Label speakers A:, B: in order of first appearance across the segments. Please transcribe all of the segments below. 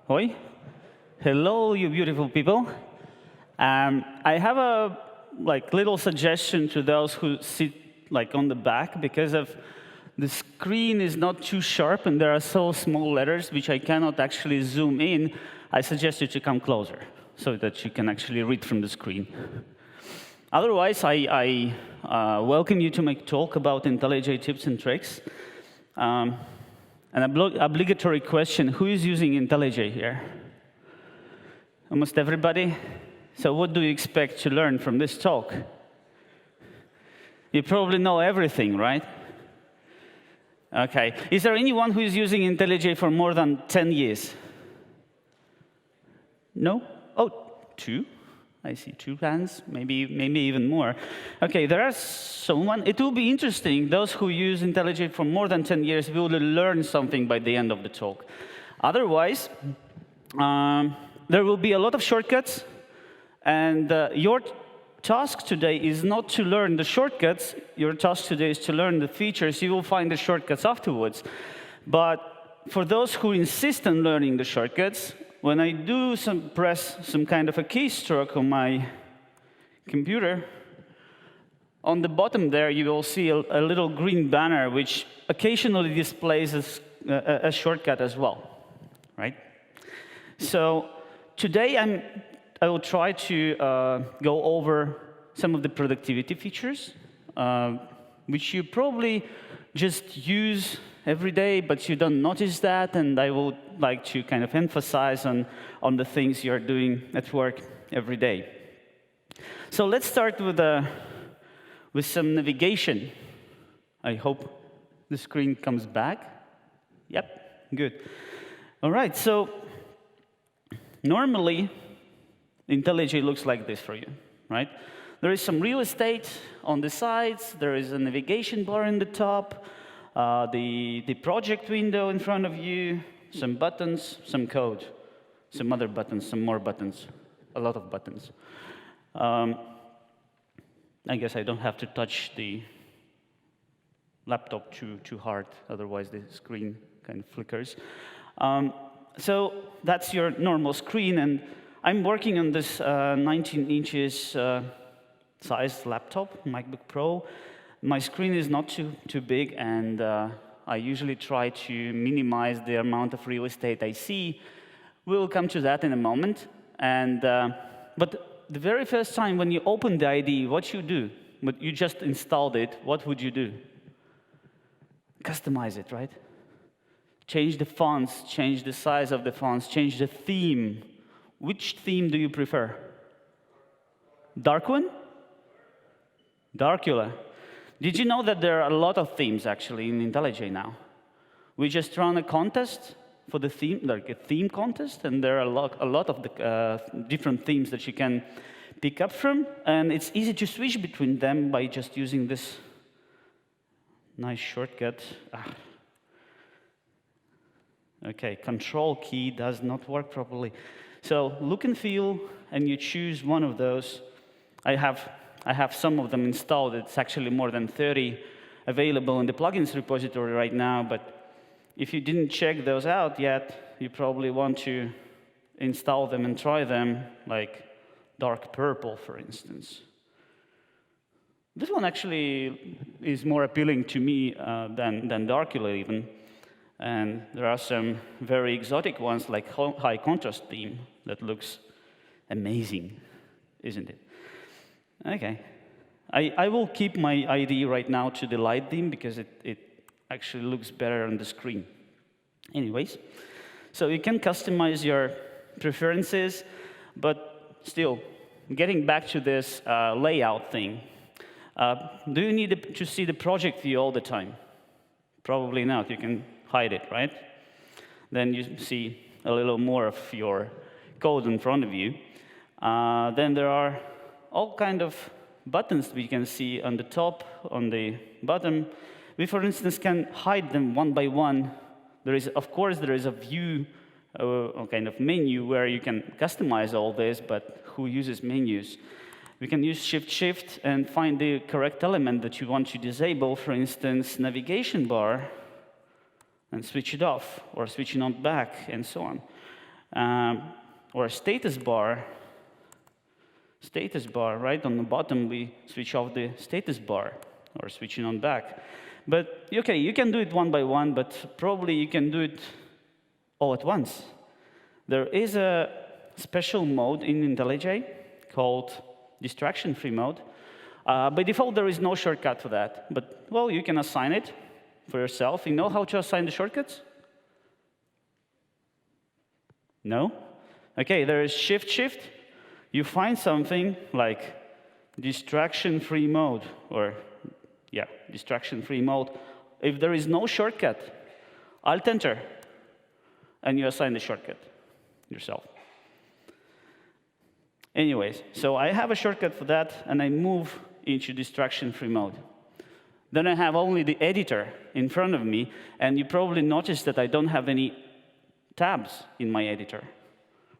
A: Hoi. Hello, you beautiful people. I have a little suggestion to those who sit on the back, because of the screen is not too sharp and there are so small letters which I cannot actually zoom in. I suggest you to come closer so that you can actually read from the screen. Otherwise, I welcome you to my talk about IntelliJ tips and tricks. An obligatory question: who is using IntelliJ here? Almost everybody. So what do you expect to learn from this talk? You probably know everything, right? OK. Is there anyone who is using IntelliJ for more than 10 years? No? Oh, 2. I see 2 hands, maybe even more. OK, there are someone. It will be interesting. Those who use IntelliJ for more than 10 years will learn something by the end of the talk. Otherwise, there will be a lot of shortcuts. And your task today is not to learn the shortcuts. Your task today is to learn the features. You will find the shortcuts afterwards. But for those who insist on learning the shortcuts, when I do press some kind of a keystroke on my computer, on the bottom there, you will see a little green banner, which occasionally displays a shortcut as well, right? So today, I will try to go over some of the productivity features, which you probably just use every day, but you don't notice that. And I would like to kind of emphasize on the things you're doing at work every day. So let's start with some navigation. I hope the screen comes back. Yep, good. All right, so normally, IntelliJ looks like this for you, right? There is some real estate on the sides. There is a navigation bar in the top, the project window in front of you, some buttons, some code, some other buttons, some more buttons, a lot of buttons. I guess I don't have to touch the laptop too hard, otherwise the screen kind of flickers. So that's your normal screen, and I'm working on this 19 inches sized laptop, MacBook Pro. My screen is not too big, and I usually try to minimize the amount of real estate I see. We'll come to that in a moment. But the very first time when you open the IDE, what you do? But you just installed it. What would you do? Customize it, right? Change the fonts, change the size of the fonts, change the theme. Which theme do you prefer? Dark one? Darkula. Did you know that there are a lot of themes, actually, in IntelliJ now? We just run a contest for the theme, like a theme contest, and there are a lot of the, different themes that you can pick up from. And it's easy to switch between them by just using this nice shortcut. OK, Control key does not work properly. So look and feel, and you choose one of those. I have some of them installed. It's actually more than 30 available in the plugins repository right now. But if you didn't check those out yet, you probably want to install them and try them, like dark purple, for instance. This one actually is more appealing to me than Darkula even. And there are some very exotic ones, like high contrast theme, that looks amazing, isn't it? OK. I will keep my IDE right now to the light theme, because it actually looks better on the screen. Anyways, so you can customize your preferences, but still, getting back to this layout thing, do you need to see the project view all the time? Probably not. You can hide it, right? Then you see a little more of your code in front of you. Then there are all kind of buttons that you can see on the top, on the bottom. We, for instance, can hide them one by one. Of course, there is a view, a kind of menu where you can customize all this, but who uses menus? We can use Shift and find the correct element that you want to disable, for instance, navigation bar, and switch it off, or switch it on back, and so on. or a status bar, right on the bottom, we switch off the status bar, or switching on back. But OK, you can do it one by one, but probably you can do it all at once. There is a special mode in IntelliJ called distraction-free mode. By default, there is no shortcut for that. But, well, you can assign it for yourself. You know how to assign the shortcuts? No? OK, there is Shift-Shift. You find something like distraction-free mode, or, yeah, distraction-free mode. If there is no shortcut, Alt-Enter, and you assign the shortcut yourself. Anyways, so I have a shortcut for that, and I move into distraction-free mode. Then I have only the editor in front of me, and you probably noticed that I don't have any tabs in my editor,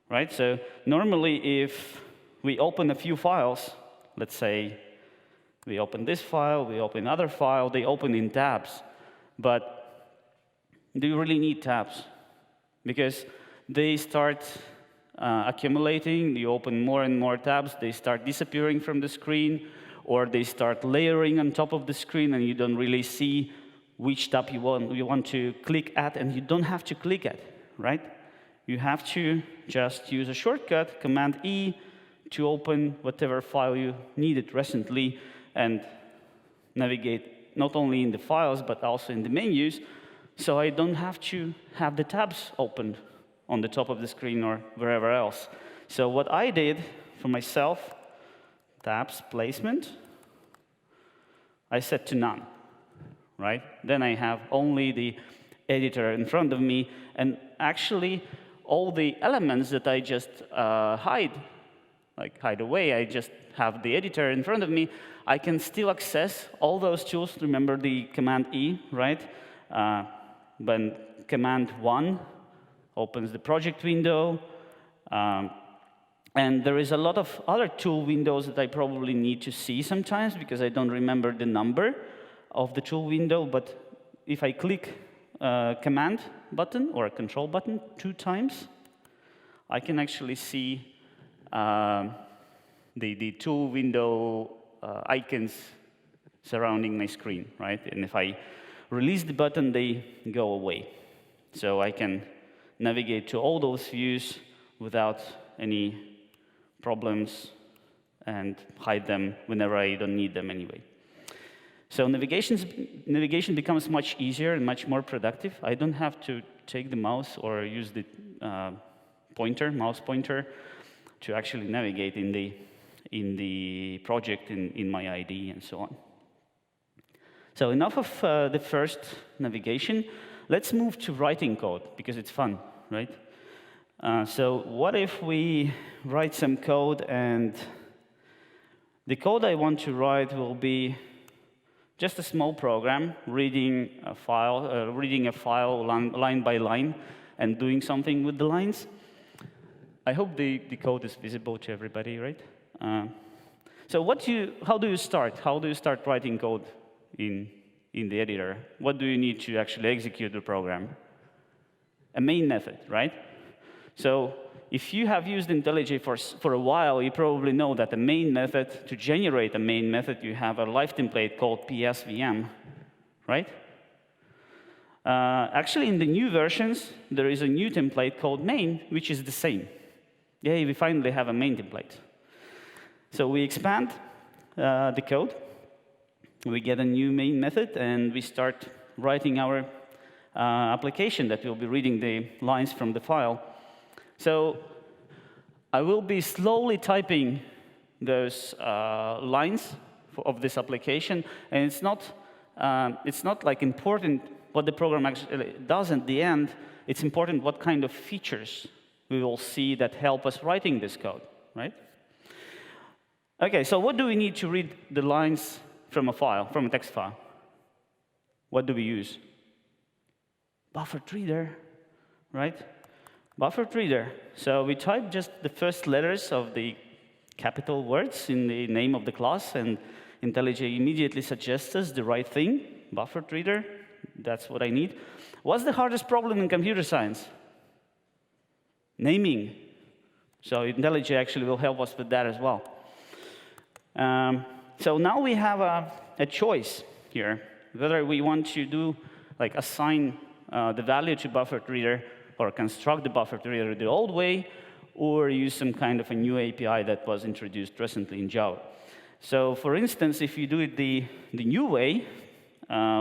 A: right? So normally, if we open a few files, let's say we open this file, we open another file, they open in tabs. But do you really need tabs? Because they start accumulating, you open more and more tabs, they start disappearing from the screen, or they start layering on top of the screen, and you don't really see which tab you want to click at, and you don't have to click at, right? You have to just use a shortcut, Command-E, to open whatever file you needed recently, and navigate not only in the files, but also in the menus, so I don't have to have the tabs opened on the top of the screen or wherever else. So what I did for myself, tabs placement, I set to none, right? Then I have only the editor in front of me, and actually all the elements that I just hide away, I just have the editor in front of me. I can still access all those tools. Remember the Command-E, right? When Command-1 opens the project window. And there is a lot of other tool windows that I probably need to see sometimes because I don't remember the number of the tool window. But if I click Command button or a Control button 2 times, I can actually see the tool window icons surrounding my screen, right? And if I release the button, they go away. So I can navigate to all those views without any problems and hide them whenever I don't need them anyway. So navigation becomes much easier and much more productive. I don't have to take the mouse or use the mouse pointer, to actually navigate in the project, in my IDE, and so on. So enough of the first navigation. Let's move to writing code, because it's fun, right? So what if we write some code, and the code I want to write will be just a small program, reading a file line by line, and doing something with the lines. I hope the code is visible to everybody, right? So how do you start? How do you start writing code in the editor? What do you need to actually execute the program? A main method, right? So if you have used IntelliJ for a while, you probably know that the main method, to generate a main method, you have a live template called PSVM, right? Actually, in the new versions, there is a new template called main, which is the same. Yay, we finally have a main template. So we expand the code. We get a new main method, and we start writing our application that will be reading the lines from the file. So I will be slowly typing those lines of this application, and it's not like important what the program actually does at the end. It's important what kind of features we will see that help us writing this code, right? OK, so what do we need to read the lines from a text file? What do we use? Buffered reader, right? Buffered reader. So we type just the first letters of the capital words in the name of the class, and IntelliJ immediately suggests us the right thing, buffered reader. That's what I need. What's the hardest problem in computer science? naming. So IntelliJ actually will help us with that as well. So now we have a choice here, whether we want to do, like, assign the value to buffered reader or construct the buffered reader the old way, or use some kind of a new API that was introduced recently in Java. So for instance, if you do it the new way,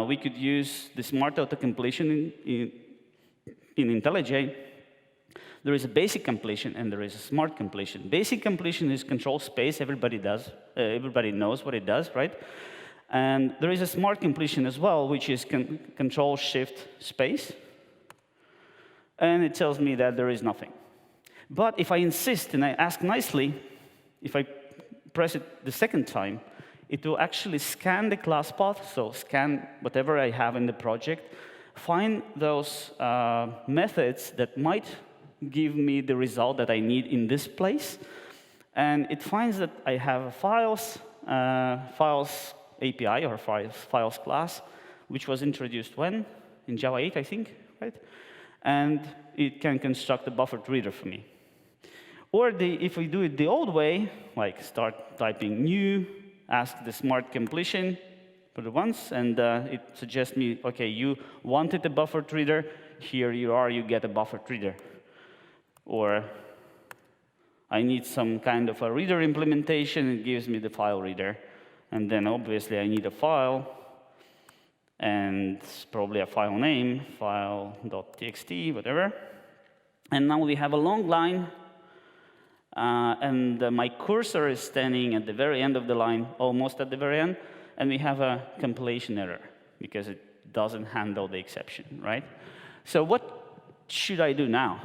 A: we could use the smart auto-completion in IntelliJ. There is a basic completion and there is a smart completion. Basic completion is control space. Everybody does. Everybody knows what it does, right? And there is a smart completion as well, which is Ctrl+Shift+space. And it tells me that there is nothing. But if I insist and I ask nicely, if I press it the second time, it will actually scan the class path, so scan whatever I have in the project, find those methods that might give me the result that I need in this place, and it finds that I have a files API, or files class, which was introduced when? In Java 8, I think, right? And it can construct a buffered reader for me. Or if we do it the old way, like start typing new, ask the smart completion for the once, and it suggests me, OK, you wanted a buffered reader. Here you are, you get a buffered reader. Or I need some kind of a reader implementation. It gives me the file reader. And then obviously I need a file, and probably a file name, file.txt, whatever. And now we have a long line. And my cursor is standing at the very end of the line, almost at the very end. And we have a compilation error, because it doesn't handle the exception, right? So what should I do now?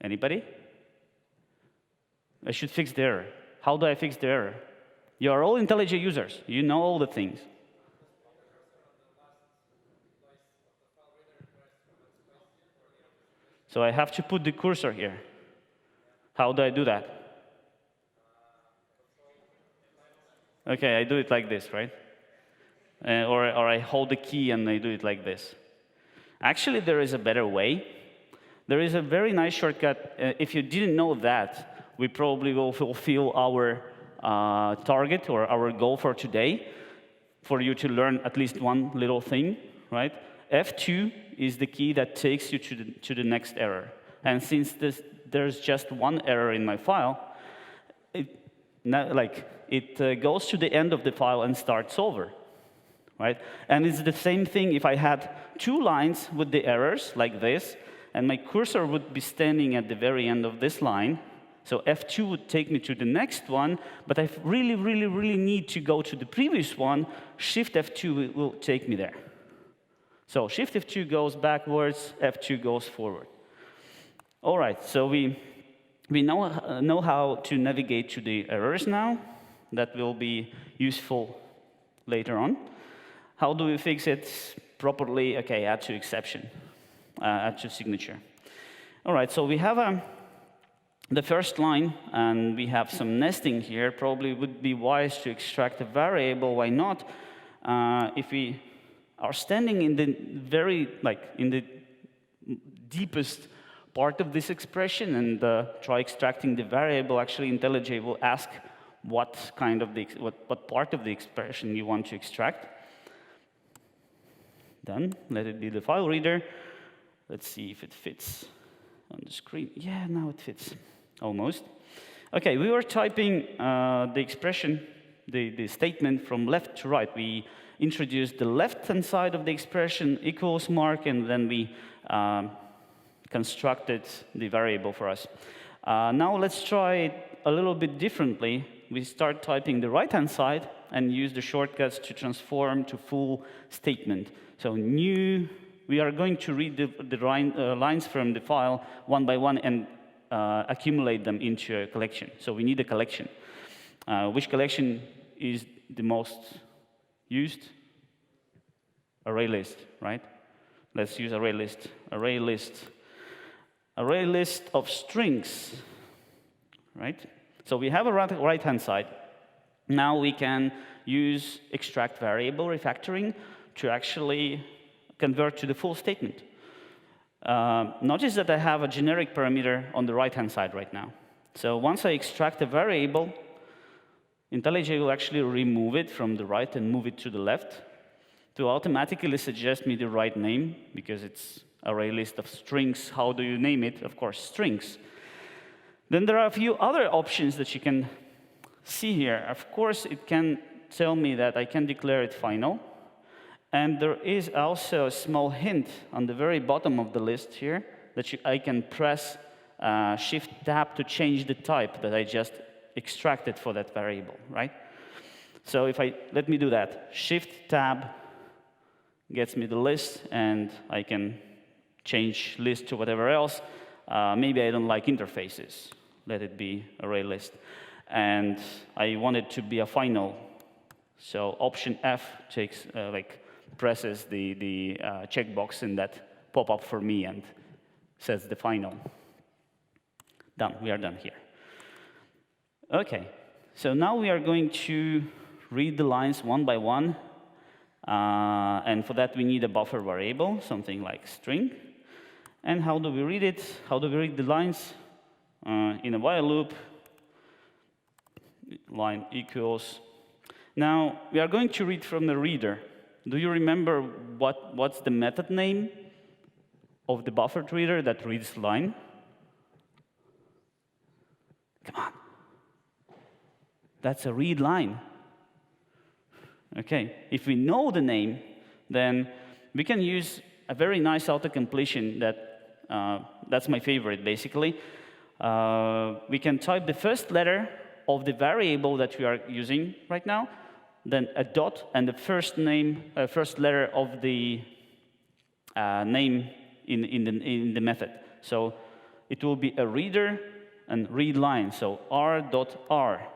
A: Anybody? I should fix the error. How do I fix the error? You are all IntelliJ users. You know all the things. So I have to put the cursor here. How do I do that? OK, I do it like this, right? Or I hold the key and I do it like this. Actually, there is a better way. There is a very nice shortcut. If you didn't know that, we probably will fulfill our target or our goal for today, for you to learn at least one little thing, right? F2 is the key that takes you to the next error. And since there's just one error in my file, it goes to the end of the file and starts over, right? And it's the same thing if I had 2 lines with the errors like this, and my cursor would be standing at the very end of this line. So F2 would take me to the next one, but I really, really, really need to go to the previous one. Shift F2 will take me there. So Shift F2 goes backwards, F2 goes forward. All right, so we know how to navigate to the errors now. That will be useful later on. How do we fix it properly? OK, add to exception, add to signature. All right, so we have the first line, and we have some nesting here. Probably would be wise to extract a variable. Why not? If we are standing in the in the deepest part of this expression and try extracting the variable, actually IntelliJ will ask what part of the expression you want to extract. Then let it be the file reader. Let's see if it fits on the screen. Yeah, now it fits. Almost. OK, we were typing the expression, the statement from left to right. We introduced the left-hand side of the expression, equals mark, and then we constructed the variable for us. Now let's try it a little bit differently. We start typing the right-hand side and use the shortcuts to transform to full statement. So new, we are going to read the lines from the file one by one and accumulate them into a collection. So we need a collection. Which collection is the most used? Array list, right? Let's use array list. Array list. Array list of strings, right? So we have a right-hand side. Now we can use extract variable refactoring to actually convert to the full statement. Notice that I have a generic parameter on the right-hand side right now. So once I extract a variable, IntelliJ will actually remove it from the right and move it to the left to automatically suggest me the right name, because it's array list of strings. How do you name it? Of course, strings. Then there are a few other options that you can see here. Of course, it can tell me that I can declare it final. And there is also a small hint on the very bottom of the list here that I can press Shift-Tab to change the type that I just extracted for that variable, right? So if let me do that. Shift-Tab gets me the list, and I can change list to whatever else. Maybe I don't like interfaces. Let it be array list. And I want it to be a final. So Option F takes, presses the checkbox in that pop-up for me and says the final. Done. We are done here. OK. So now we are going to read the lines one by one. And for that, we need a buffer variable, something like string. And how do we read it? How do we read the lines? In a while loop, line equals. Now, we are going to read from the reader. Do you remember what's the method name of the buffered reader that reads line? Come on. That's a read line. OK. If we know the name, then we can use a very nice autocompletion that's my favorite, basically. We can type the first letter of the variable that we are using right now, then a dot, and the first letter of the name in the method. So it will be a reader and read line, so r.r.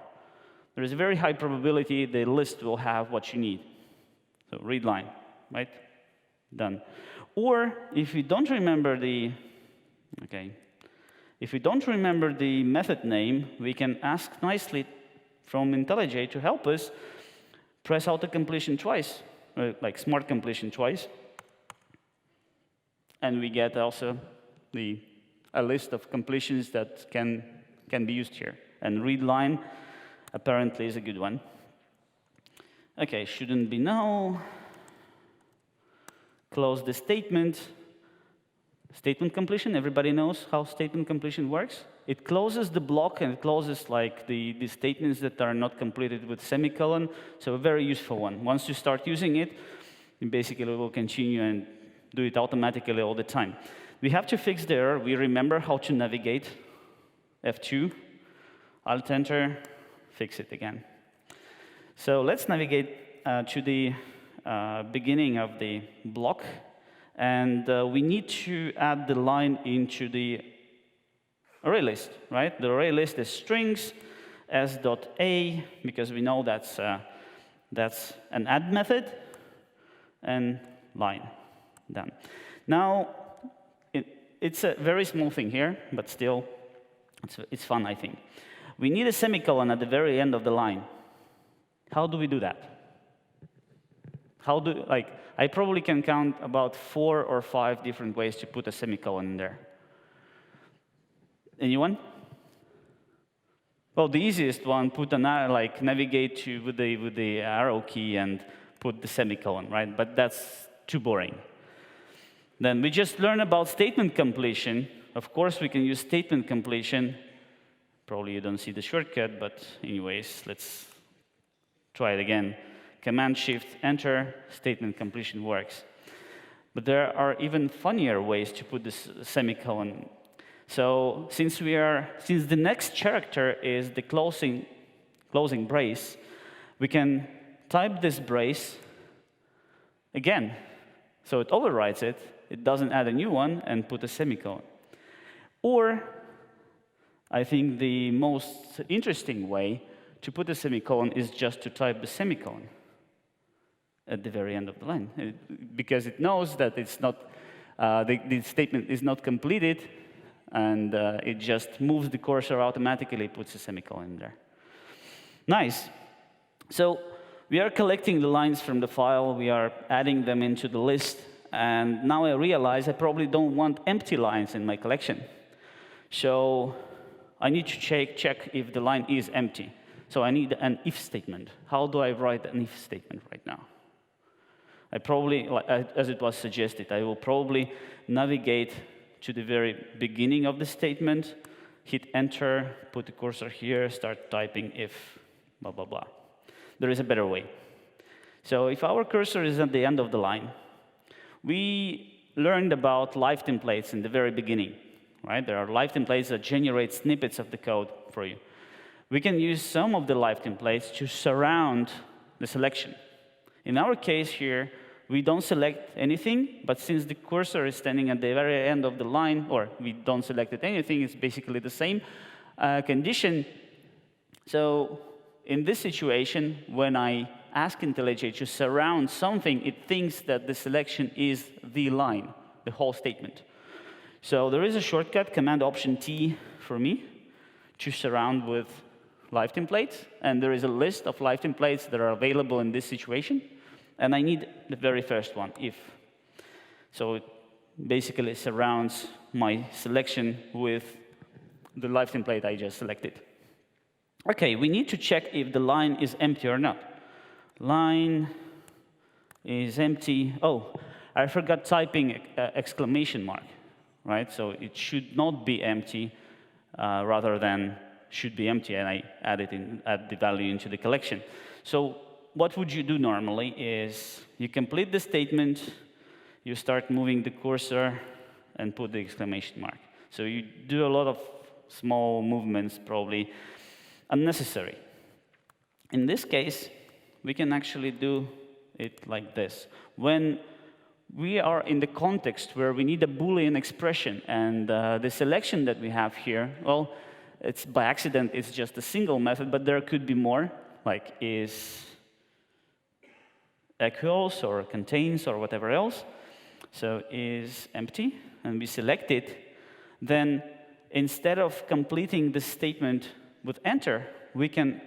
A: There is a very high probability the list will have what you need. So read line, right? Done. Or if you don't remember if we don't remember the method name, we can ask nicely from IntelliJ to help us press autocompletion twice, like smart completion twice. And we get also a list of completions that can be used here. And read line apparently is a good one. OK, shouldn't be now. Close the statement. Statement completion, everybody knows how statement completion works. It closes the block, and it closes like the statements that are not completed with semicolon. So a very useful one. Once you start using it, you basically will continue and do it automatically all the time. We have to fix the error. We remember how to navigate. F2, Alt-Enter, fix it again. So let's navigate to the beginning of the block. And we need to add the line into the array list, right? The array list is strings, s.a, because we know that's an add method, and line. Done. Now, it's a very small thing here, but still, it's fun, I think. We need a semicolon at the very end of the line. How do we do that? I probably can count about 4 or 5 different ways to put a semicolon in there. Anyone? Well, the easiest one, navigate with the arrow key and put the semicolon, right? But that's too boring. Then we just learn about statement completion. Of course, we can use statement completion. Probably you don't see the shortcut, but anyways, let's try it again. Command-Shift-Enter, statement completion works. But there are even funnier ways to put this semicolon. So since the next character is the closing brace, we can type this brace again. So it overwrites it. It doesn't add a new one and put a semicolon. Or I think the most interesting way to put a semicolon is just to type the semicolon at the very end of the line, because it knows that it's not the statement is not completed, and it just moves the cursor automatically, puts a semicolon in there. Nice. So we are collecting the lines from the file. We are adding them into the list. And now I realize I probably don't want empty lines in my collection. So I need to check if the line is empty. So I need an if statement. How do I write an if statement right now? I probably, as it was suggested, I will probably navigate to the very beginning of the statement, hit enter, put the cursor here, start typing if, blah, blah, blah. There is a better way. So if our cursor is at the end of the line, we learned about live templates in the very beginning, right? There are live templates that generate snippets of the code for you. We can use some of the live templates to surround the selection. In our case here, we don't select anything, but since the cursor is standing at the very end of the line, or we don't select anything, it's basically the same condition. So in this situation, when I ask IntelliJ to surround something, it thinks that the selection is the line, the whole statement. So there is a shortcut, Command-Option-T for me, to surround with live templates. And there is a list of live templates that are available in this situation. And I need the very first one, if. So it basically surrounds my selection with the live template I just selected. OK, we need to check if the line is empty or not. Line is empty. Oh, I forgot typing exclamation mark, right? So it should not be empty rather than should be empty, and I add the value into the collection. So what would you do normally is you complete the statement, you start moving the cursor, and put the exclamation mark. So you do a lot of small movements, probably unnecessary. In this case, we can actually do it like this. When we are in the context where we need a Boolean expression, and the selection that we have here, well, it's by accident, it's just a single method, but there could be more, like is equals or contains or whatever else. So is empty, and we select it. Then instead of completing the statement with enter, we can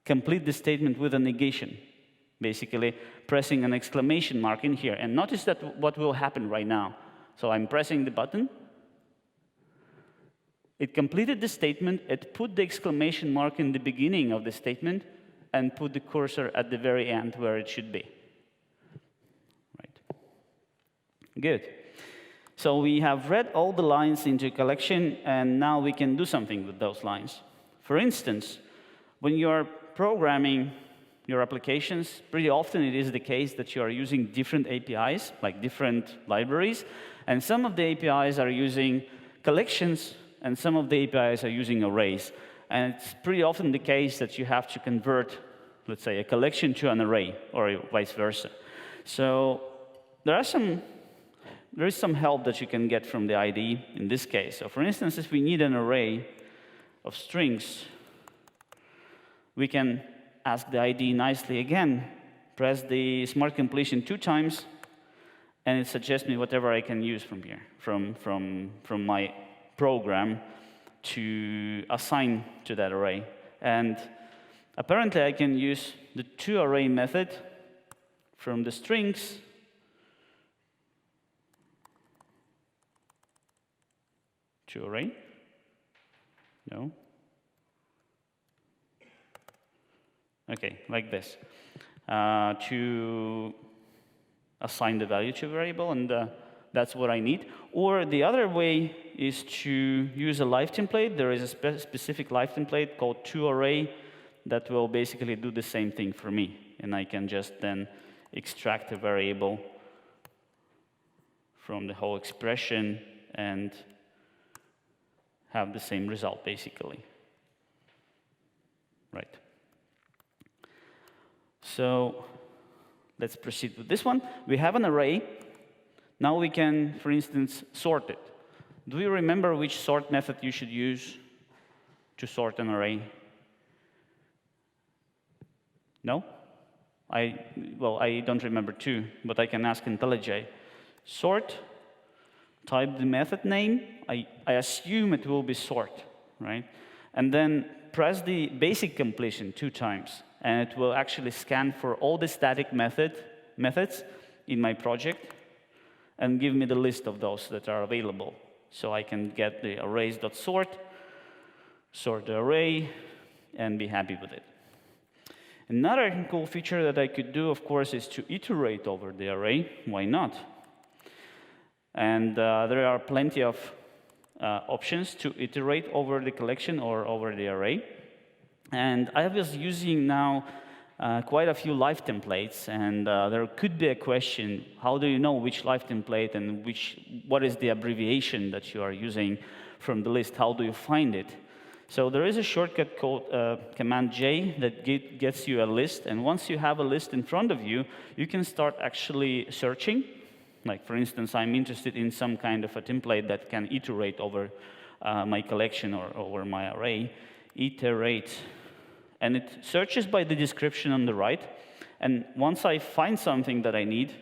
A: complete the statement with a negation, basically pressing an exclamation mark in here. And notice that what will happen right now. So I'm pressing the button. It completed the statement. It put the exclamation mark in the beginning of the statement and put the cursor at the very end where it should be. Right. Good. So we have read all the lines into a collection, and now we can do something with those lines. For instance, when you're programming your applications, pretty often it is the case that you are using different APIs, like different libraries, and some of the APIs are using collections, and some of the APIs are using arrays. And it's pretty often the case that you have to convert, let's say, a collection to an array, or vice versa. So there is some help that you can get from the IDE in this case. So for instance, if we need an array of strings, we can ask the IDE nicely again, press the smart completion 2 times, and it suggests me whatever I can use from here, from my program to assign to that array. And apparently, I can use the toArray method from the strings toArray. No. OK, like this, to assign the value to a variable, and that's what I need. Or the other way is to use a live template. There is a specific live template called toArray that will basically do the same thing for me. And I can just then extract a variable from the whole expression and have the same result, basically. Right. So let's proceed with this one. We have an array. Now we can, for instance, sort it. Do you remember which sort method you should use to sort an array? No? Well, I don't remember too, but I can ask IntelliJ. Sort, type the method name. I assume it will be sort, right? And then press the basic completion 2 times, and it will actually scan for all the static methods in my project and give me the list of those that are available. So I can get the arrays.sort, sort the array, and be happy with it. Another cool feature that I could do, of course, is to iterate over the array. Why not? And there are plenty of options to iterate over the collection or over the array. And I was using now quite a few live templates, and there could be a question, how do you know which live template and what is the abbreviation that you are using from the list? How do you find it? So there is a shortcut called Command J that gets you a list, and once you have a list in front of you, you can start actually searching. Like, for instance, I'm interested in some kind of a template that can iterate over my collection or over my array. Iterate. And it searches by the description on the right. And once I find something that I need,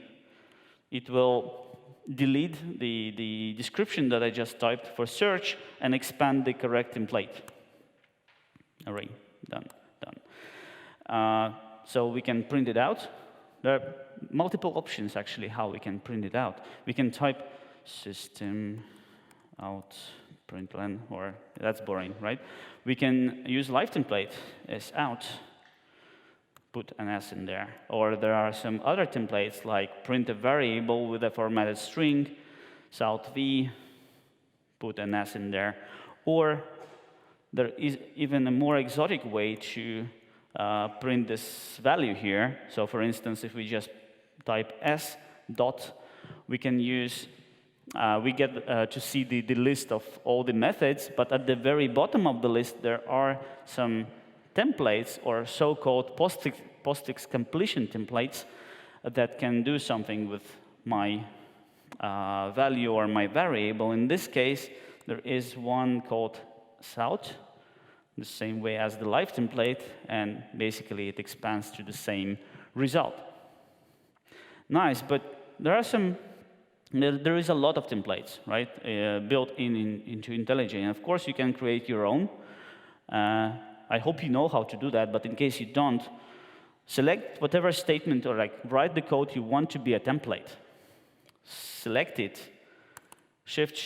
A: it will delete the description that I just typed for search and expand the correct template. Array, done. So we can print it out. There are multiple options, actually, how we can print it out. We can type system out println, or that's boring, right? We can use live template as out, put an S in there. Or there are some other templates, like print a variable with a formatted string, south v, put an S in there. Or there is even a more exotic way to print this value here. So for instance, if we just type s dot, we can use, we get to see the list of all the methods, but at the very bottom of the list, there are some templates or so-called postfix completion templates that can do something with my value or my variable. In this case, there is one called south, the same way as the live template, and basically it expands to the same result. Nice, but there is a lot of templates, right, built into IntelliJ. And of course, you can create your own. I hope you know how to do that, but in case you don't, select whatever statement or write the code you want to be a template. Select it, Shift,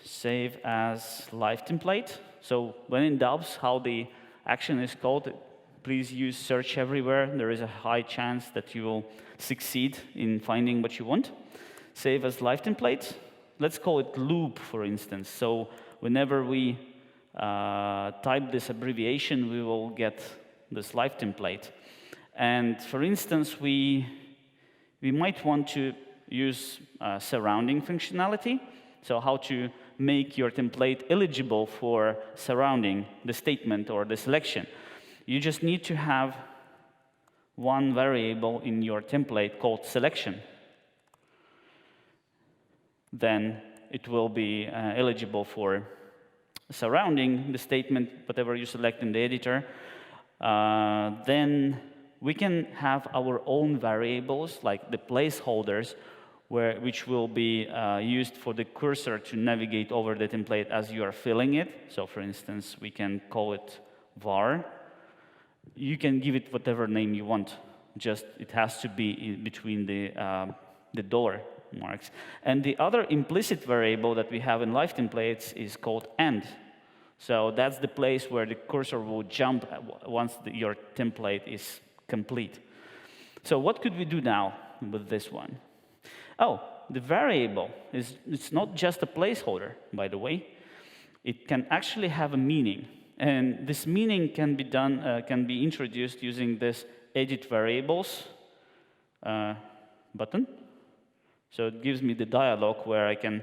A: save as live template. So when in doubt how the action is called, please use search everywhere. There is a high chance that you will succeed in finding what you want. Save as live template. Let's call it loop, for instance. So whenever we type this abbreviation, we will get this live template. And for instance, we might want to use surrounding functionality. So how to make your template eligible for surrounding the statement or the selection. You just need to have one variable in your template called selection. Then it will be eligible for surrounding the statement, whatever you select in the editor. Then we can have our own variables, like the placeholders, which will be used for the cursor to navigate over the template as you are filling it. So for instance, we can call it var. You can give it whatever name you want. Just it has to be in between the dollar marks. And the other implicit variable that we have in live templates is called end. So that's the place where the cursor will jump once your template is complete. So what could we do now with this one? Oh, the variable it's not just a placeholder, by the way. It can actually have a meaning. And this meaning can be introduced using this edit variables button. So it gives me the dialog where I can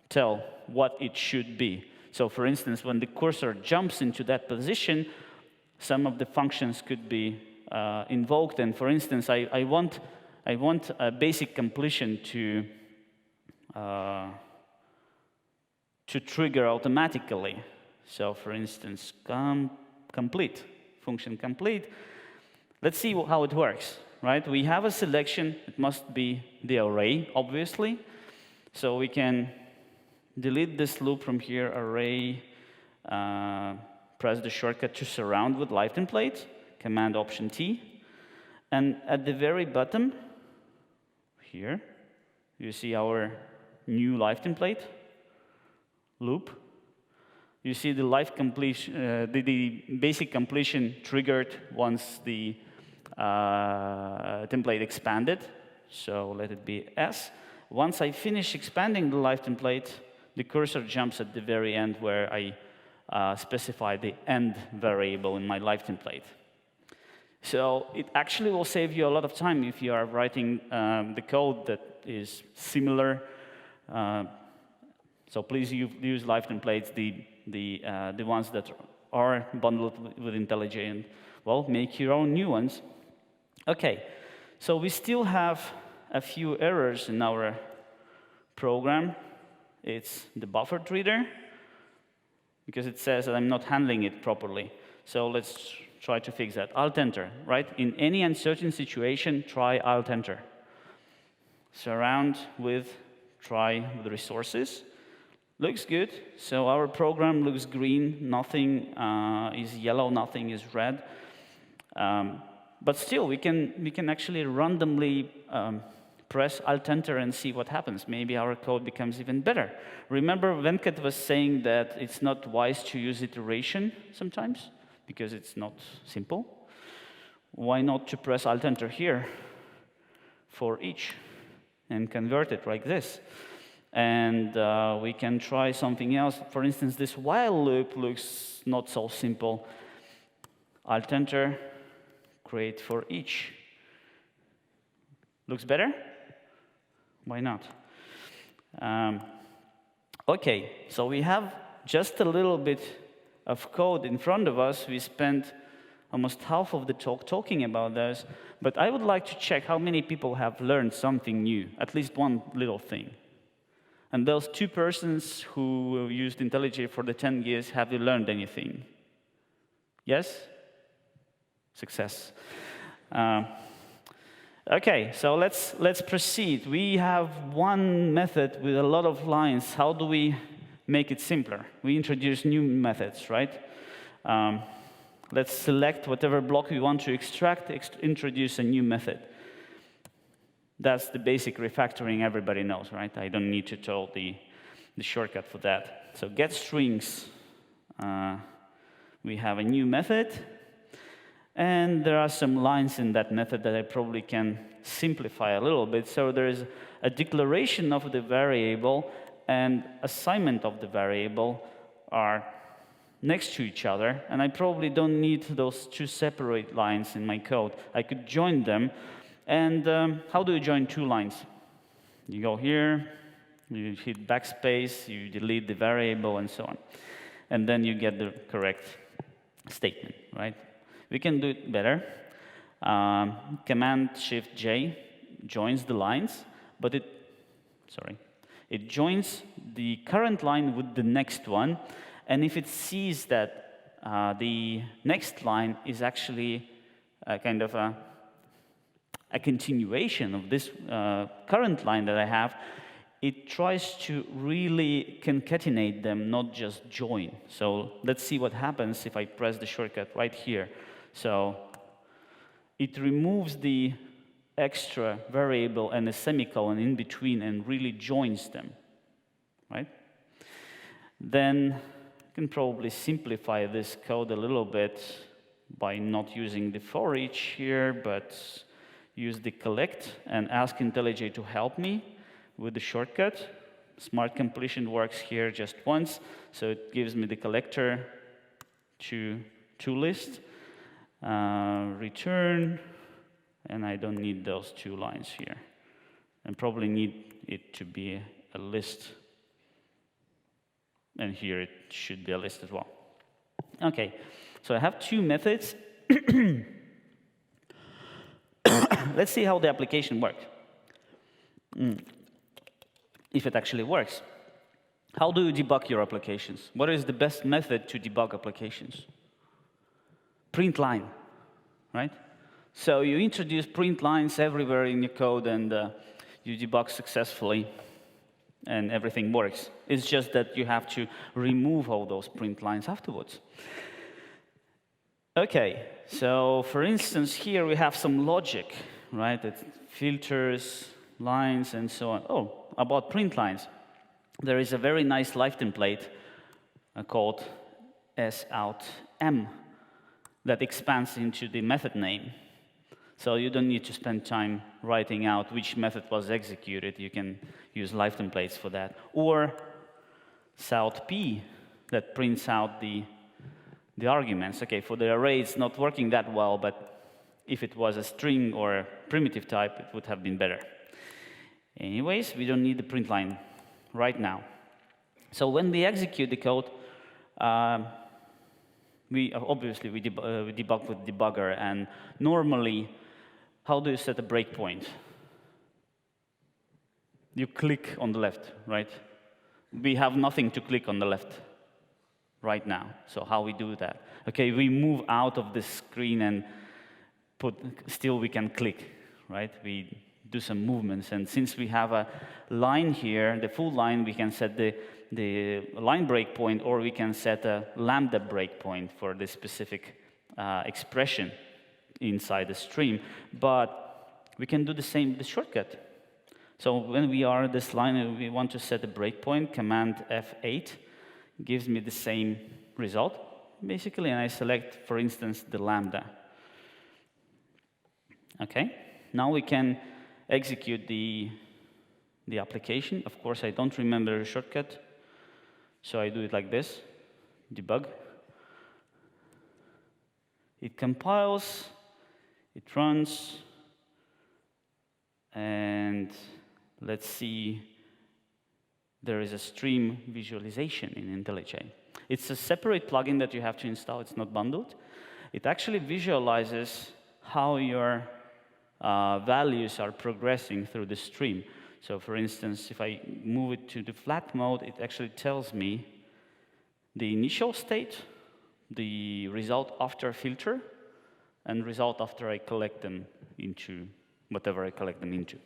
A: tell what it should be. So for instance, when the cursor jumps into that position, some of the functions could be invoked. And for instance, I want a basic completion to trigger automatically. So for instance, complete, function complete. Let's see how it works, right? We have a selection. It must be the array, obviously. So we can delete this loop from here, array, press the shortcut to surround with live template, Command Option T. And at the very bottom, here, you see our new live template loop. You see the live completion, the basic completion triggered once the template expanded. So let it be S. Once I finish expanding the live template, the cursor jumps at the very end where I specify the end variable in my live template. So it actually will save you a lot of time if you are writing the code that is similar. So please use live templates, the ones that are bundled with IntelliJ, and well, make your own new ones. Okay, so we still have a few errors in our program. It's the buffered reader, because it says that I'm not handling it properly. So let's try to fix that. Alt-Enter, right? In any uncertain situation, try Alt-Enter. Surround with, try with resources. Looks good. So our program looks green. Nothing is yellow. Nothing is red. But still, we can actually randomly press Alt-Enter and see what happens. Maybe our code becomes even better. Remember, Venkat was saying that it's not wise to use iteration sometimes, because it's not simple. Why not to press Alt-Enter here for each and convert it like this? And we can try something else. For instance, this while loop looks not so simple. Alt-Enter, create for each. Looks better? Why not? OK, so we have just a little bit of code in front of us. We spent almost half of the talk talking about those. But I would like to check how many people have learned something new, at least one little thing. And those 2 persons who used IntelliJ for the 10 years, have you learned anything? Yes? Success. OK, so let's proceed. We have one method with a lot of lines. How do we make it simpler? We introduce new methods, right? Let's select whatever block we want to extract, introduce a new method. That's the basic refactoring everybody knows, right? I don't need to tell the shortcut for that. So get strings. We have a new method. And there are some lines in that method that I probably can simplify a little bit. So there is a declaration of the variable and assignment of the variable are next to each other. And I probably don't need those 2 separate lines in my code. I could join them. And how do you join 2 lines? You go here, you hit backspace, you delete the variable, and so on. And then you get the correct statement, right? We can do it better. Command-Shift-J joins the lines, but it joins the current line with the next one. And if it sees that the next line is actually kind of a continuation of this current line that I have, it tries to really concatenate them, not just join. So let's see what happens if I press the shortcut right here. So it removes the extra variable and a semicolon in between and really joins them, right? Then you can probably simplify this code a little bit by not using the for each here, but use the collect and ask IntelliJ to help me with the shortcut. Smart completion works here just once, so it gives me the collector to list. Return, and I don't need those 2 lines here. And probably need it to be a list. And here it should be a list as well. OK, so I have 2 methods. Let's see how the application works. If it actually works. How do you debug your applications? What is the best method to debug applications? Print line, right? So you introduce print lines everywhere in your code, and you debug successfully, and everything works. It's just that you have to remove all those print lines afterwards. OK, so for instance, here we have some logic, right? It filters, lines, and so on. Oh, about print lines. There is a very nice live template called soutm that expands into the method name. So you don't need to spend time writing out which method was executed. You can use live templates for that. Or soutp that prints out the arguments. Okay, for the array, it's not working that well, but if it was a string or a primitive type, it would have been better. Anyways, we don't need the print line right now. So when we execute the code, we debug with debugger, and normally, how do you set a breakpoint? You click on the left, right? We have nothing to click on the left right now. So how we do that? Okay, we move out of the screen and still we can click, right? We do some movements, and since we have a line here, the full line, we can set the line breakpoint, or we can set a lambda breakpoint for the specific expression inside the stream. But we can do the same with the shortcut. So when we are at this line and we want to set a breakpoint, Command F8 gives me the same result, basically, and I select, for instance, the lambda. Okay, now we can execute the application. Of course, I don't remember the shortcut, so I do it like this, debug. It compiles, it runs, and let's see, there is a stream visualization in IntelliJ. It's a separate plugin that you have to install. It's not bundled. It actually visualizes how your values are progressing through the stream. So for instance, if I move it to the flat mode, it actually tells me the initial state, the result after filter, and result after I collect them into whatever I collect them into.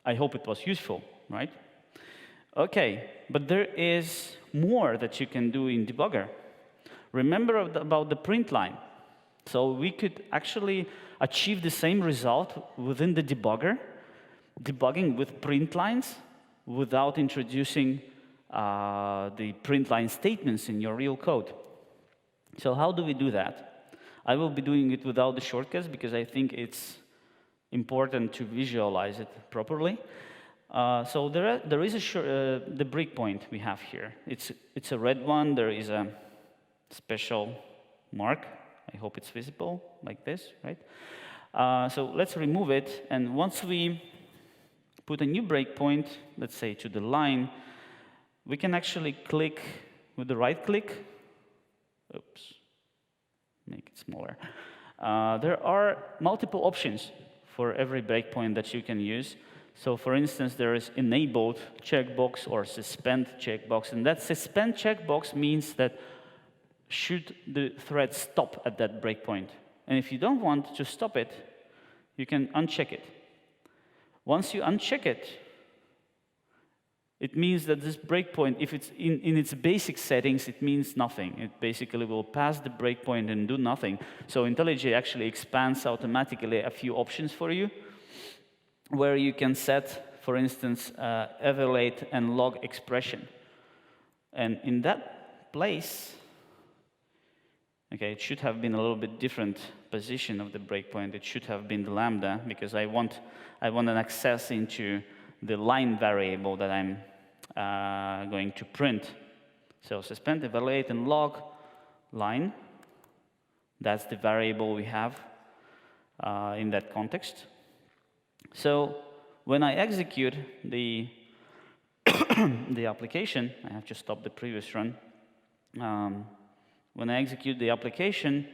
A: I hope it was useful, right? Okay, but there is more that you can do in debugger. Remember about the print line. So we could actually achieve the same result within the debugger, debugging with print lines without introducing the print line statements in your real code. So how do we do that? I will be doing it without the shortcuts because I think it's important to visualize it properly. So there is the breakpoint we have here. It's a red one. There is a special mark. I hope it's visible like this, right? So let's remove it. And once we put a new breakpoint, let's say to the line, we can actually click with the right click. Oops, make it smaller. There are multiple options for every breakpoint that you can use. So for instance, there is enabled checkbox or suspend checkbox. And that suspend checkbox means that should the thread stop at that breakpoint. And if you don't want to stop it, you can uncheck it. Once you uncheck it, it means that this breakpoint, if it's in its basic settings, it means nothing. It basically will pass the breakpoint and do nothing. So IntelliJ actually expands automatically a few options for you, where you can set, for instance, evaluate and log expression. And in that place, okay, it should have been a little bit different position of the breakpoint. It should have been the lambda, because I want an access into the line variable that I'm going to print. So suspend, evaluate, and log line. That's the variable we have in that context. So when I execute the the application, I have to stop the previous run. When I execute the application,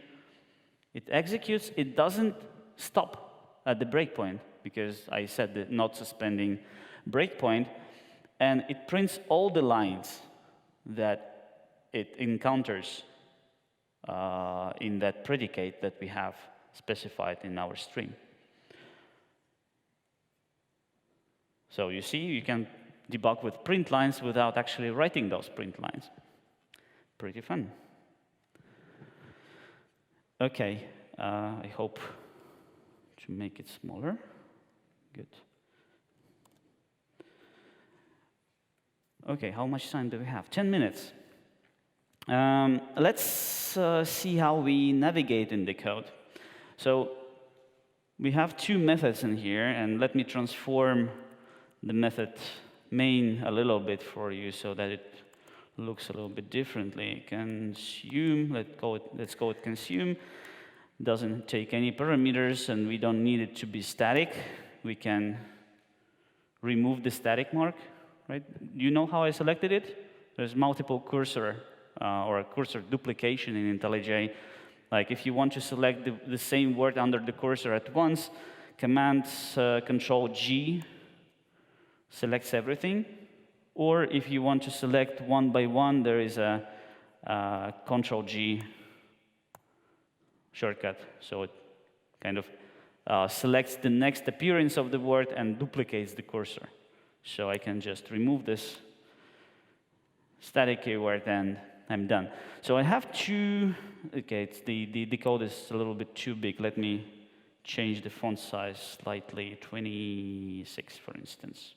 A: it executes. It doesn't stop at the breakpoint, because I set the not suspending breakpoint, and it prints all the lines that it encounters in that predicate that we have specified in our stream. So you see, you can debug with print lines without actually writing those print lines. Pretty fun. Okay, I hope to make it smaller. Good. OK, how much time do we have? 10 minutes. Let's see how we navigate in the code. So we have two methods in here, and let me transform the method main a little bit for you so that it looks a little bit differently. Consume, let's call it consume. Doesn't take any parameters, and we don't need it to be static. We can remove the static mark, right? You know how I selected it? There's multiple cursor or a cursor duplication in IntelliJ. Like if you want to select the same word under the cursor at once, Command Ctrl+G selects everything. Or if you want to select one by one, there is a Ctrl+G shortcut. So it kind of selects the next appearance of the word and duplicates the cursor. So I can just remove this static keyword and I'm done. So I have two, OK, the code is a little bit too big. Let me change the font size slightly, 26, for instance.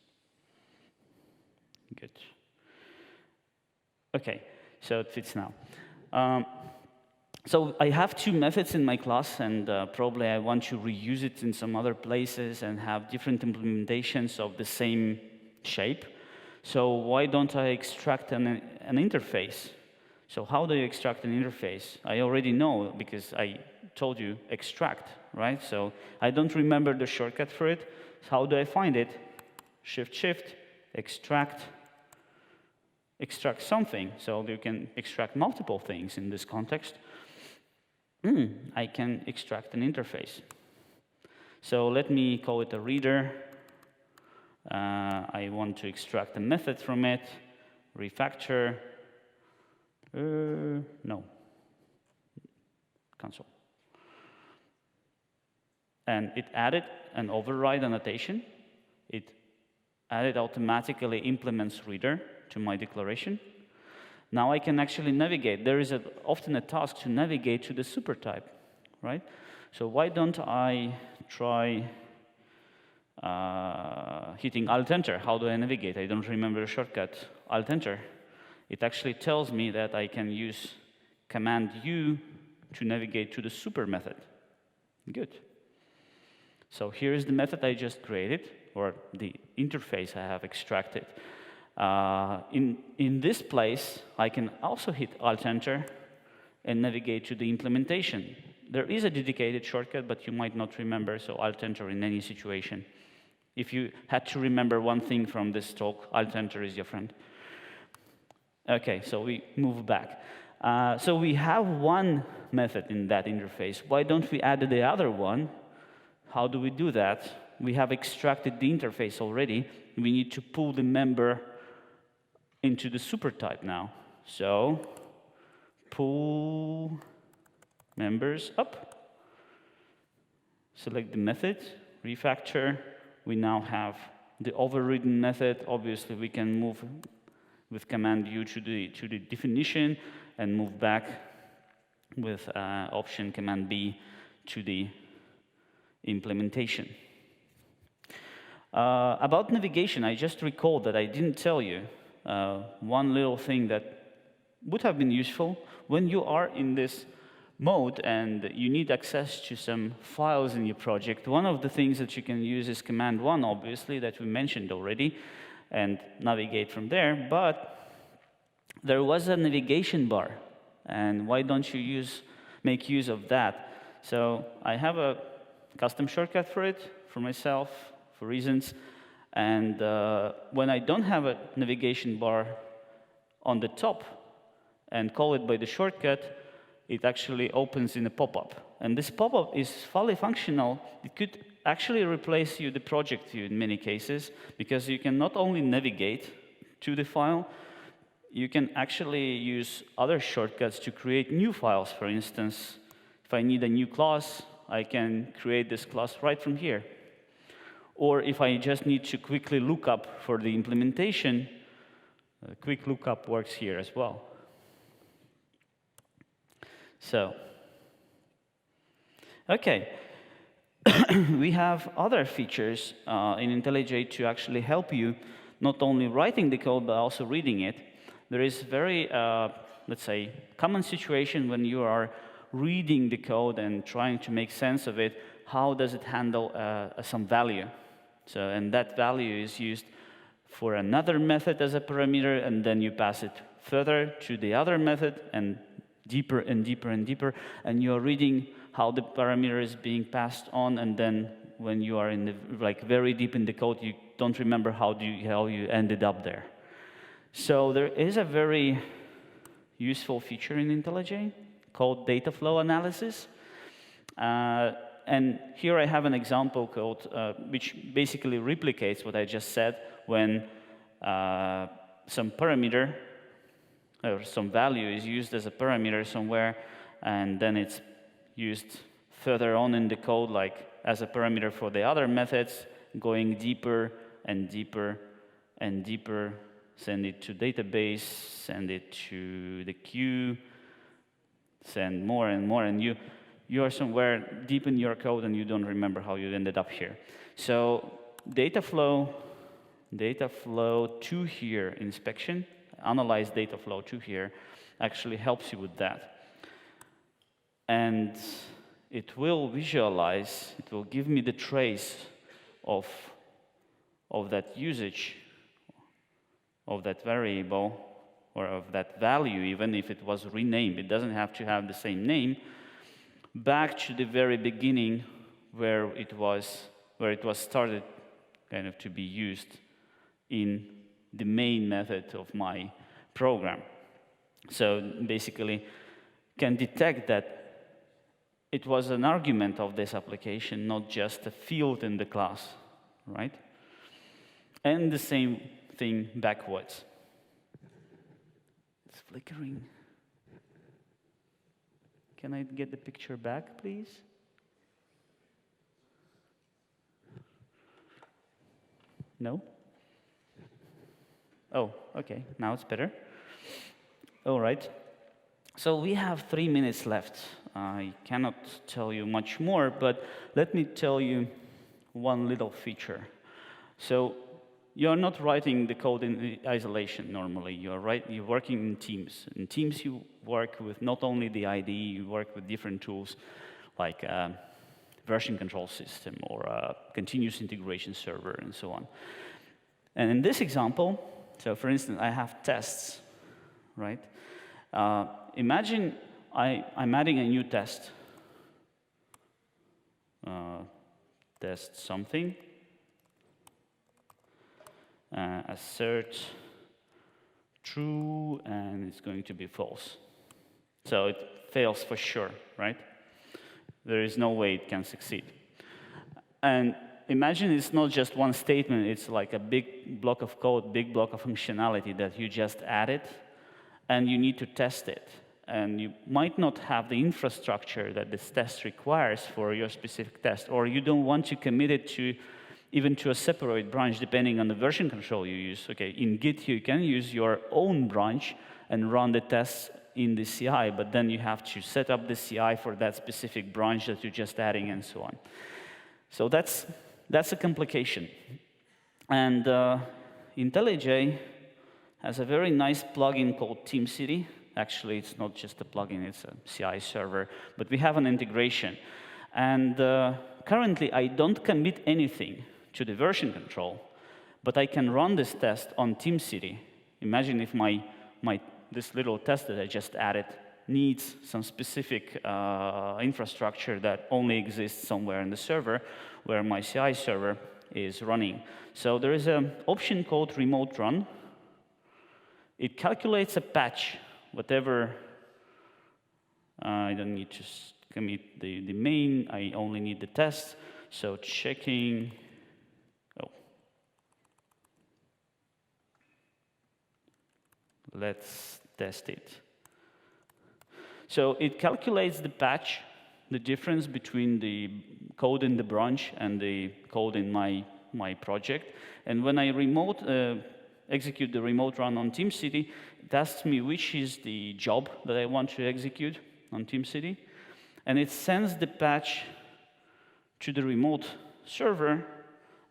A: Good. OK, so it fits now. So I have two methods in my class, and probably I want to reuse it in some other places and have different implementations of the same shape. So why don't I extract an interface? So how do you extract an interface? I already know because I told you extract, right? So I don't remember the shortcut for it. So how do I find it? Shift, extract something. So you can extract multiple things in this context. I can extract an interface. So let me call it a reader. I want to extract a method from it. Refactor. No. Console. And it added an override annotation. It added automatically implements reader to my declaration. Now I can actually navigate. There is often a task to navigate to the supertype, right? So why don't I try hitting Alt-Enter? How do I navigate? I don't remember the shortcut. Alt-Enter. It actually tells me that I can use Command-U to navigate to the super method. Good. So here's the method I just created, or the interface I have extracted. In this place, I can also hit Alt-Enter and navigate to the implementation. There is a dedicated shortcut, but you might not remember, so Alt-Enter in any situation. If you had to remember one thing from this talk, Alt-Enter is your friend. OK, so we move back. So we have one method in that interface. Why don't we add the other one? How do we do that? We have extracted the interface already. We need to pull the member into the supertype now. So pull members up. Select the method, refactor. We now have the overridden method. Obviously, we can move with Command-U to the definition and move back with Option Command-B to the implementation. About navigation, I just recalled that I didn't tell you one little thing that would have been useful. When you are in this mode and you need access to some files in your project, one of the things that you can use is Command-1, obviously, that we mentioned already, and navigate from there. But there was a navigation bar, and why don't you make use of that? So I have a custom shortcut for it, for myself, for reasons. And when I don't have a navigation bar on the top and call it by the shortcut, it actually opens in a pop-up. And this pop-up is fully functional. It could actually replace the project view in many cases, because you can not only navigate to the file, you can actually use other shortcuts to create new files. For instance, if I need a new class, I can create this class right from here. Or if I just need to quickly look up for the implementation, quick lookup works here as well. So, OK. we have other features in IntelliJ to actually help you not only writing the code, but also reading it. There is very, let's say, common situation when you are reading the code and trying to make sense of it. How does it handle some value? So, and that value is used for another method as a parameter, and then you pass it further to the other method, and deeper and deeper and deeper, and you're reading how the parameter is being passed on, and then when you are in the, like, very deep in the code, you don't remember how you ended up there. So there is a very useful feature in IntelliJ called data flow analysis. And here I have an example code which basically replicates what I just said when some parameter or some value is used as a parameter somewhere, and then it's used further on in the code, like as a parameter for the other methods, going deeper and deeper and deeper, send it to database, send it to the queue, send more and more, and you are somewhere deep in your code and you don't remember how you ended up here. So data flow to here inspection, analyze data flow to here, actually helps you with that. And it will visualize, it will give me the trace of that usage, of that variable, or of that value, even if it was renamed. It doesn't have to have the same name, back to the very beginning where it was started kind of to be used in the main method of my program. So basically can detect that it was an argument of this application, not just a field in the class, right? And the same thing backwards. It's flickering. Can I get the picture back, please? No? Oh, okay, now it's better. All right. So we have 3 minutes left. I cannot tell you much more, but let me tell you one little feature. So you're not writing the code in isolation normally. You're working in teams. In teams, you work with not only the IDE, you work with different tools like version control system or a continuous integration server and so on. And in this example, so for instance, I have tests, right? Imagine I'm adding a new test. Test something. Assert true, and it's going to be false. So it fails for sure, right? There is no way it can succeed. And imagine it's not just one statement, it's like a big block of code, big block of functionality that you just added, and you need to test it. And you might not have the infrastructure that this test requires for your specific test, or you don't want to commit it to even to a separate branch, depending on the version control you use. Okay, in Git, you can use your own branch and run the tests in the CI, but then you have to set up the CI for that specific branch that you're just adding and so on. So that's a complication. And IntelliJ has a very nice plugin called TeamCity. Actually, it's not just a plugin, it's a CI server, but we have an integration. And currently, I don't commit anything to the version control, but I can run this test on TeamCity. Imagine if this little test that I just added needs some specific infrastructure that only exists somewhere in the server where my CI server is running. So there is an option called remote run. It calculates a patch, whatever. I don't need to commit the main, I only need the test. So checking, let's test it. So it calculates the patch, the difference between the code in the branch and the code in my project. And when I execute the remote run on TeamCity, it asks me which is the job that I want to execute on TeamCity. And it sends the patch to the remote server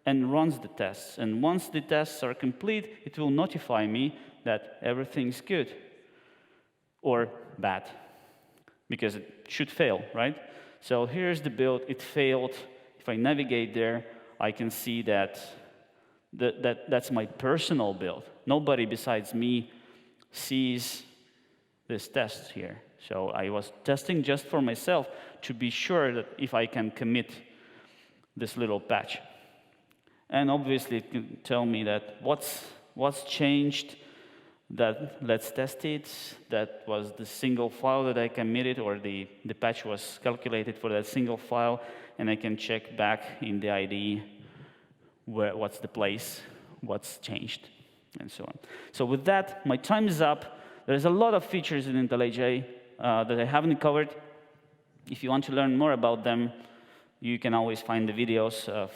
A: and runs the tests. And once the tests are complete, it will notify me that everything's good or bad, because it should fail, right? So here's the build. It failed. If I navigate there, I can see that that's my personal build. Nobody besides me sees this test here. So I was testing just for myself to be sure that if I can commit this little patch. And obviously, it can tell me that what's changed, that let's test it. That was the single file that I committed, or the patch was calculated for that single file, and I can check back in the IDE what's the place, what's changed, and so on. So with that, my time is up. There's a lot of features in IntelliJ that I haven't covered. If you want to learn more about them, you can always find the videos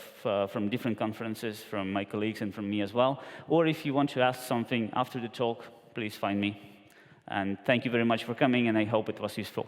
A: from different conferences, from my colleagues and from me as well. Or if you want to ask something after the talk, please find me. And thank you very much for coming, and I hope it was useful.